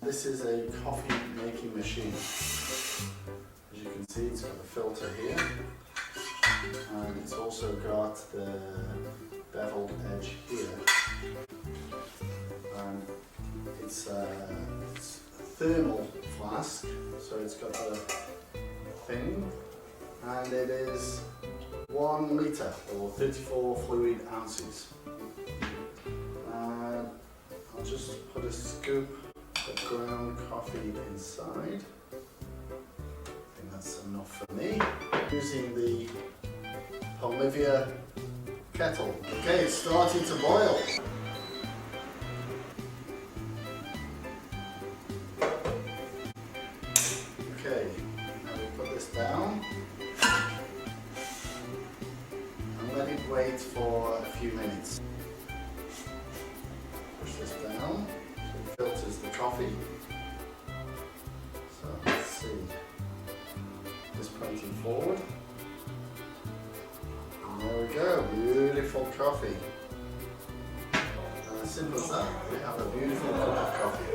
This is a coffee making machine. As you can see, it's got a filter here, and it's also got the beveled edge here. And it's a thermal flask, so it's got the thing, and it is 1 litre or 34 fluid ounces. And I'll just put a scoop of ground coffee inside. I think that's enough for me. Using the Polivia kettle. Okay, it's starting to boil. Okay, now we put this down and let it wait for a few minutes. Push this down so it filters the coffee. So let's see, just pointing forward. And there we go, beautiful coffee. And as simple as that, we have a beautiful cup of coffee.